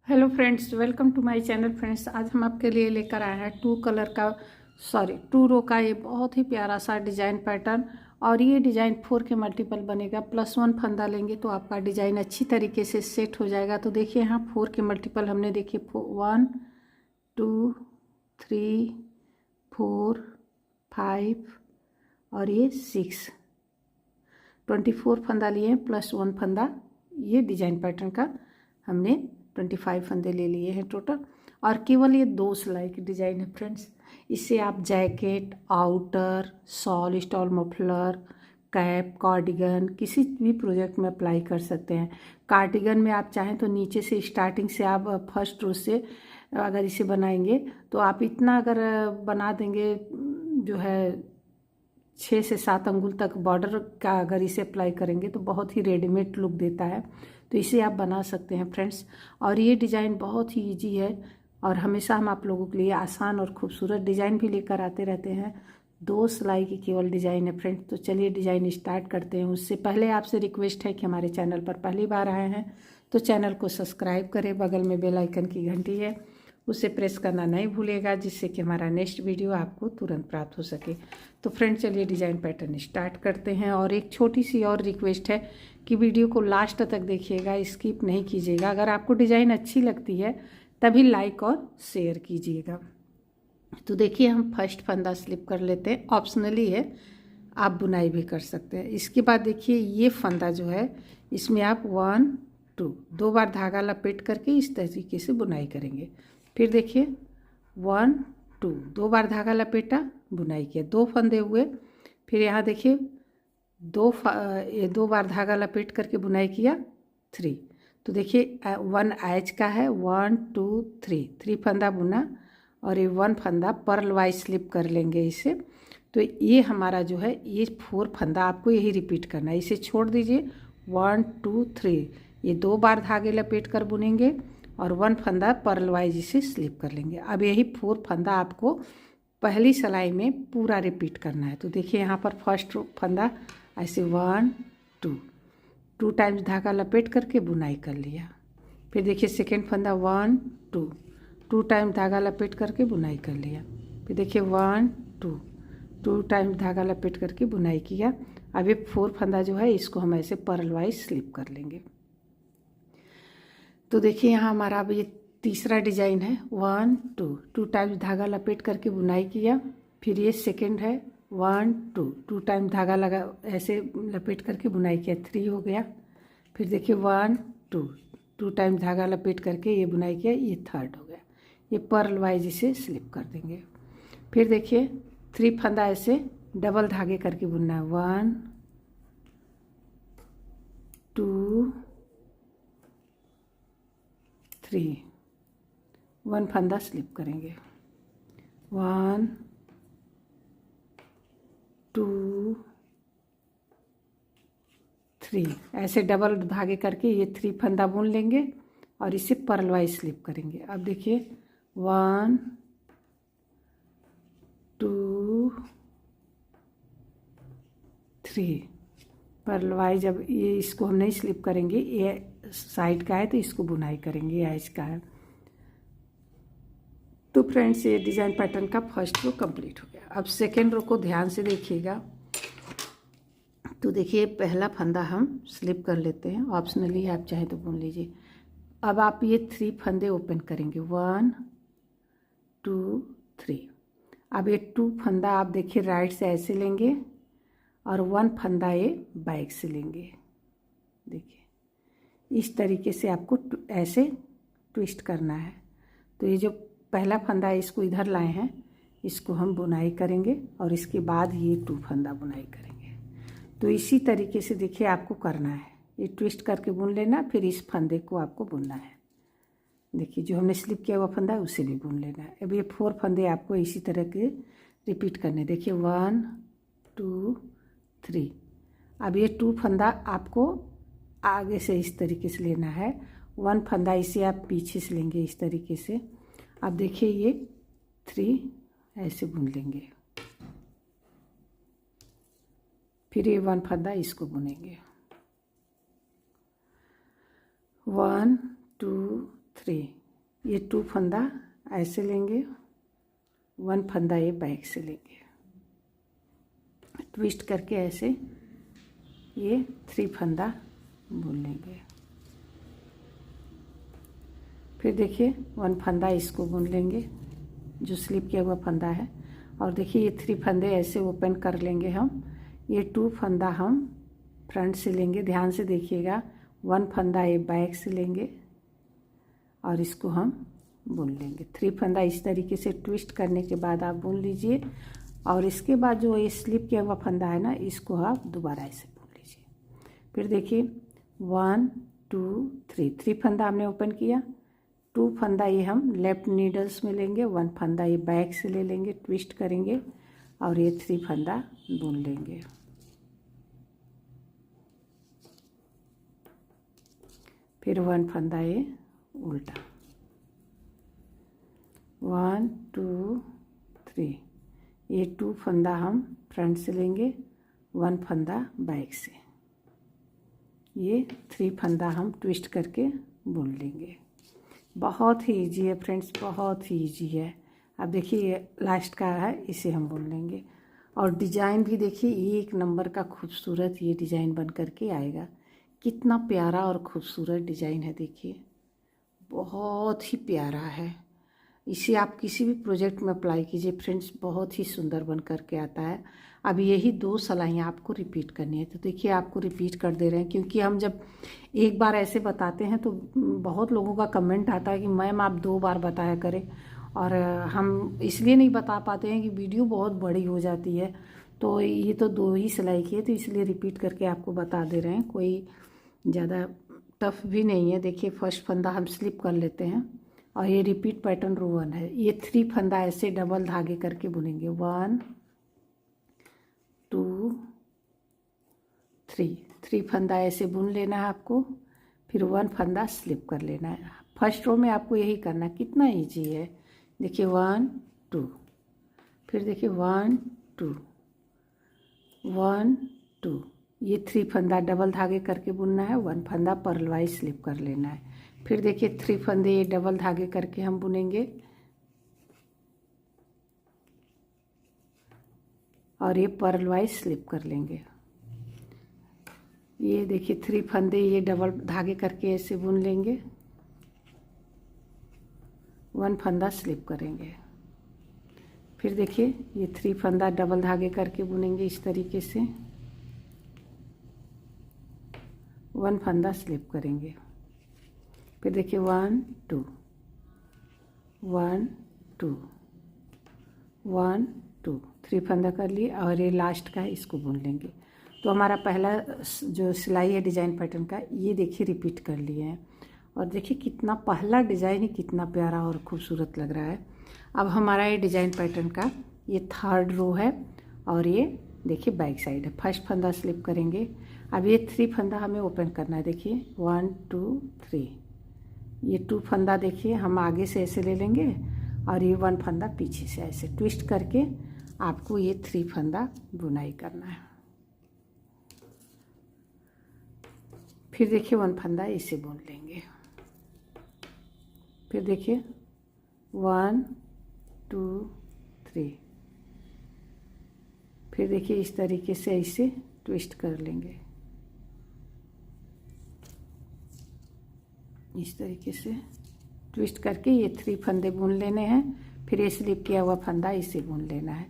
Hello friends, welcome to my channel. Friends, आज हम आपके लिए लेकर आए हैं टू रो का ये बहुत ही प्यारा सा डिजाइन पैटर्न। और ये डिजाइन 4 के मल्टीपल बनेगा। +1 फंदा लेंगे तो आपका डिजाइन अच्छी तरीके से सेट हो जाएगा। तो देखिए यहाँ 4 के मल्टीपल हमने देखिए 1 2 3 4 5 और ये 6 24 फंदा लिए हैं +1 फंदा। ये डिजाइन पैटर्न का हमने 25 फंदे ले लिए हैं टोटल। और केवल ये 2 सिलाई की डिज़ाइन है फ्रेंड्स। इससे आप jacket, outer, shawl, stall, muffler, cap, cardigan किसी भी प्रोजेक्ट में अप्लाई कर सकते हैं। कार्डिगन में आप चाहें तो नीचे से स्टार्टिंग से आप फर्स्ट रो से अगर इसे बनाएंगे तो आप इतना अगर बना देंगे जो है 6 से 7 अंगुल तक बॉर्डर का अगर इसे अप्लाई करेंगे तो बहुत ही रेडीमेड लुक देता है। तो इसे आप बना सकते हैं फ्रेंड्स। और ये डिज़ाइन बहुत ही इजी है और हमेशा हम आप लोगों के लिए आसान और खूबसूरत डिज़ाइन भी लेकर आते रहते हैं। 2 सिलाई की केवल डिज़ाइन है फ्रेंड्स। तो चलिए डिज़ाइन स्टार्ट करते हैं। उससे पहले आपसे रिक्वेस्ट है कि हमारे चैनल पर पहली बार आए हैं तो चैनल को सब्सक्राइब करें। बगल में बेल आइकन की घंटी है, उसे प्रेस करना नहीं भूलेगा, जिससे कि हमारा नेक्स्ट वीडियो आपको तुरंत प्राप्त हो सके। तो फ्रेंड चलिए डिज़ाइन पैटर्न स्टार्ट करते हैं। और एक छोटी सी और रिक्वेस्ट है कि वीडियो को लास्ट तक देखिएगा, स्किप नहीं कीजिएगा। अगर आपको डिज़ाइन अच्छी लगती है तभी लाइक और शेयर कीजिएगा। तो देखिए हम फर्स्ट फंदा स्लिप कर लेते हैं, ऑप्शनली है, आप बुनाई भी कर सकते हैं। इसके बाद देखिए ये फंदा जो है इसमें आप 1 2 2 बार धागा लपेट करके इस तरीके से बुनाई करेंगे। फिर देखिए 1 2 2 बार धागा लपेटा, बुनाई किया, 2 फंदे हुए। फिर यहाँ देखिए 2 बार धागा लपेट करके बुनाई किया, 3। तो देखिए 1 एच का है, 1 2 3 फंदा बुना और ये 1 फंदा पर्ल वाइज स्लिप कर लेंगे इसे। तो ये हमारा जो है ये 4 फंदा आपको यही रिपीट करना है। इसे छोड़ दीजिए, 1 2 3 ये 2 बार धागे लपेट कर बुनेंगे और 1 फंदा पर्ल वाइज इसे स्लिप कर लेंगे। अब यही 4 फंदा आपको पहली सिलाई में पूरा रिपीट करना है। तो देखिए यहाँ पर फर्स्ट फंदा ऐसे 1 2 टाइम्स धागा लपेट करके बुनाई कर लिया। फिर देखिए सेकेंड फंदा 1 2 टाइम्स धागा लपेट करके बुनाई कर लिया। फिर देखिए 1 2 टाइम्स धागा लपेट करके बुनाई किया। अब ये 4 फंदा जो है इसको हम ऐसे पर्ल वाइज स्लिप कर लेंगे। तो देखिए यहाँ हमारा अब ये तीसरा डिजाइन है, 1 2 टाइम्स धागा लपेट करके बुनाई किया। फिर ये सेकेंड है 1 2 टाइम्स धागा लगा ऐसे लपेट करके बुनाई किया, 3 हो गया। फिर देखिए 1 2 टाइम्स धागा लपेट करके ये बुनाई किया, ये थर्ड हो गया। ये पर्ल वाइज इसे स्लिप कर देंगे। फिर देखिए 3 फंदा ऐसे डबल धागे करके बुनना है, 1 2 3 1 फंदा स्लिप करेंगे, 1 2 3 ऐसे डबल धागे करके ये 3 फंदा बुन लेंगे और इसे पर्ल वाइज स्लिप करेंगे। अब देखिए 1 2 3 पर्ल वाइज। अब ये इसको हम नहीं स्लिप करेंगे, ये साइड का है तो इसको बुनाई करेंगे, ये एज का है। तो फ्रेंड्स ये डिज़ाइन पैटर्न का फर्स्ट रो कंप्लीट हो गया। अब सेकेंड रो को ध्यान से देखिएगा। तो देखिए पहला फंदा हम स्लिप कर लेते हैं, ऑप्शनली आप चाहे तो बुन लीजिए। अब आप ये 3 फंदे ओपन करेंगे, 1 2 3। अब ये 2 फंदा आप देखिए राइट से ऐसे लेंगे और 1 फंदा ये बैक से लेंगे। देखिए इस तरीके से आपको ऐसे ट्विस्ट करना है। तो ये जो पहला फंदा है इसको इधर लाए हैं, इसको हम बुनाई करेंगे और इसके बाद ये 2 फंदा बुनाई करेंगे। तो इसी तरीके से देखिए आपको करना है, ये ट्विस्ट करके बुन लेना, फिर इस फंदे को आपको बुनना है। देखिए जो हमने स्लिप किया हुआ फंदा है उसे भी बुन लेना है। अब ये 4 फंदे आपको इसी तरह के रिपीट करने। देखिए 1 2 3। अब ये 2 फंदा आपको आगे से इस तरीके से लेना है, 1 फंदा इसे आप पीछे से लेंगे इस तरीके से। अब देखिए ये 3 ऐसे बुन लेंगे, फिर ये 1 फंदा इसको बुनेंगे, 1 2 3, ये 2 फंदा ऐसे लेंगे, 1 फंदा ये बैक से लेंगे, ट्विस्ट करके ऐसे ये 3 फंदा बुन लेंगे। फिर देखिए 1 फंदा इसको बुन लेंगे जो स्लिप किया हुआ फंदा है, और देखिए ये 3 फंदे ऐसे ओपन कर लेंगे हम। ये 2 फंदा हम फ्रंट से लेंगे, ध्यान से देखिएगा, 1 फंदा ये बैक से लेंगे और इसको हम बुन लेंगे। 3 फंदा इस तरीके से ट्विस्ट करने के बाद आप बुन लीजिए, और इसके बाद जो ये स्लिप किया हुआ फंदा है ना, इसको आप दोबारा ऐसे बुन लीजिए। फिर देखिए 1 2 3 फंदा हमने ओपन किया, 2 फंदा ये हम लेफ्ट नीडल्स में लेंगे, 1 फंदा ये बैक से ले लेंगे, ट्विस्ट करेंगे और ये 3 फंदा बुन लेंगे। फिर 1 फंदा ये उल्टा, 1 2 3, ये 2 फंदा हम फ्रंट से लेंगे, 1 फंदा बैक से, ये 3 फंदा हम ट्विस्ट करके बुन लेंगे। बहुत ही इजी है फ्रेंड्स, बहुत ही इजी है। अब देखिए लास्ट का है, इसे हम बुन लेंगे, और डिज़ाइन भी देखिए एक नंबर का खूबसूरत ये डिज़ाइन बन करके आएगा। कितना प्यारा और खूबसूरत डिज़ाइन है, देखिए बहुत ही प्यारा है। इसे आप किसी भी प्रोजेक्ट में अप्लाई कीजिए फ्रेंड्स, बहुत ही सुंदर बन करके आता है। अब यही 2 सिलाइयाँ आपको रिपीट करनी है, तो देखिए आपको रिपीट कर दे रहे हैं, क्योंकि हम जब एक बार ऐसे बताते हैं तो बहुत लोगों का कमेंट आता है कि मैम आप 2 बार बताया करें, और हम इसलिए नहीं बता पाते हैं कि वीडियो बहुत बड़ी हो जाती है। तो ये तो 2 ही सिलाई की है, तो इसलिए रिपीट करके आपको बता दे रहे हैं, कोई ज़्यादा टफ भी नहीं है। देखिए फर्स्ट फंदा हम स्लिप कर लेते हैं, और ये रिपीट पैटर्न रो 1 है। ये 3 फंदा ऐसे डबल धागे करके बुनेंगे, 1 2 3 फंदा ऐसे बुन लेना है आपको। फिर 1 फंदा स्लिप कर लेना है। फर्स्ट रो में आपको यही करना है, कितना इजी है। देखिए 1 2, फिर देखिए 1 2 1 2, ये 3 फंदा डबल धागे करके बुनना है, 1 फंदा पर्ल वाइज स्लिप कर लेना है। फिर देखिए 3 फंदे ये डबल धागे करके हम बुनेंगे, और ये पर्ल वाइज स्लिप कर लेंगे। ये देखिए 3 फंदे ये डबल धागे करके ऐसे बुन लेंगे, 1 फंदा स्लिप करेंगे। फिर देखिए ये 3 फंदा डबल धागे करके बुनेंगे इस तरीके से, 1 फंदा स्लिप करेंगे। फिर देखिए 1 2 1 2 1 2, 3 फंदा कर लिए, और ये लास्ट का है, इसको बुन लेंगे। तो हमारा पहला जो सिलाई है डिज़ाइन पैटर्न का, ये देखिए रिपीट कर लिए हैं, और देखिए कितना पहला डिज़ाइन ही कितना प्यारा और खूबसूरत लग रहा है। अब हमारा ये डिज़ाइन पैटर्न का ये 3rd रो है, और ये देखिए बैक साइड है। फर्स्ट फंदा स्लिप करेंगे। अब ये 3 फंदा हमें ओपन करना है, देखिए 1 2 3, ये 2 फंदा देखिए हम आगे से ऐसे ले लेंगे, और ये 1 फंदा पीछे से ऐसे ट्विस्ट करके आपको ये 3 फंदा बुनाई करना है। फिर देखिए 1 फंदा इसे बुन लेंगे। फिर देखिए 1 2 3, फिर देखिए इस तरीके से इसे ट्विस्ट कर लेंगे, इस तरीके से ट्विस्ट करके ये 3 फंदे बुन लेने हैं। फिर ये स्लिप किया हुआ फंदा इसे बुन लेना है।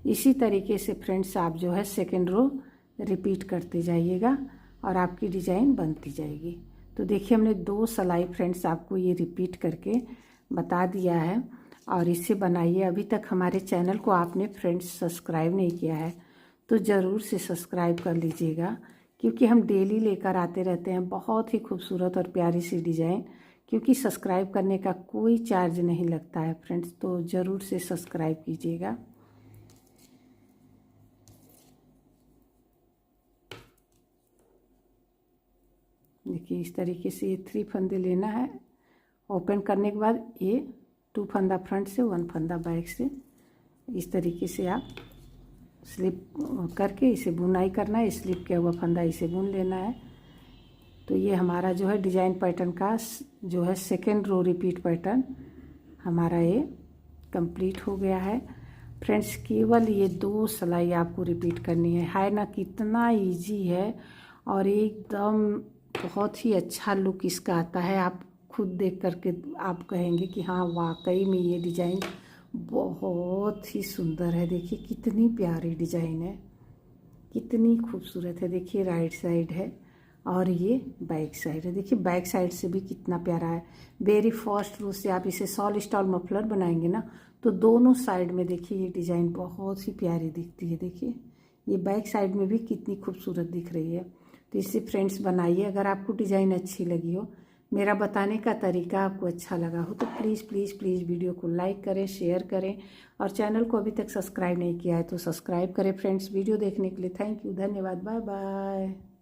इसी तरीके से फ्रेंड्स आप जो है 2nd रो रिपीट करते जाइएगा, और आपकी डिज़ाइन बनती जाएगी। तो देखिए हमने 2 सिलाई फ्रेंड्स आपको ये रिपीट करके बता दिया है, और इसे बनाइए। अभी तक हमारे चैनल को आपने फ्रेंड्स सब्सक्राइब नहीं किया है तो ज़रूर से सब्सक्राइब कर लीजिएगा, क्योंकि हम डेली लेकर आते रहते हैं बहुत ही खूबसूरत और प्यारी सी डिज़ाइन। क्योंकि सब्सक्राइब करने का कोई चार्ज नहीं लगता है फ्रेंड्स, तो ज़रूर से सब्सक्राइब कीजिएगा। देखिए इस तरीके से ये 3 फंदे लेना है। ओपन करने के बाद ये 2 फंदा फ्रंट से, 1 फंदा बैक से, इस तरीके से आप स्लिप करके इसे बुनाई करना है। स्लिप किया हुआ फंदा इसे बुन लेना है। तो ये हमारा जो है डिजाइन पैटर्न का जो है सेकेंड रो रिपीट पैटर्न हमारा ये कंप्लीट हो गया है। फ्रेंड्स केवल ये 2 सिलाई आपको रिपीट करनी है ना, कितना इजी है और एकदम बहुत ही अच्छा लुक इसका आता है। आप खुद देख करके आप कहेंगे कि हाँ वाकई में ये डिज़ाइन बहुत ही सुंदर है। देखिए कितनी प्यारी डिज़ाइन है, कितनी खूबसूरत है। देखिए राइट साइड है और ये बैक साइड है। देखिए बैक साइड से भी कितना प्यारा है। वेरी फर्स्ट रो से आप इसे शॉल स्टाइल मफलर बनाएंगे ना तो दोनों साइड में देखिए ये डिज़ाइन बहुत ही प्यारी दिखती है। देखिए ये बैक साइड में भी कितनी खूबसूरत दिख रही है। तो इसे फ्रेंड्स बनाइए। अगर आपको डिज़ाइन अच्छी लगी हो, मेरा बताने का तरीका आपको अच्छा लगा हो तो प्लीज़ प्लीज़ प्लीज़ वीडियो को लाइक करें, शेयर करें और चैनल को अभी तक सब्सक्राइब नहीं किया है तो सब्सक्राइब करें। फ्रेंड्स वीडियो देखने के लिए थैंक यू, धन्यवाद, बाय बाय।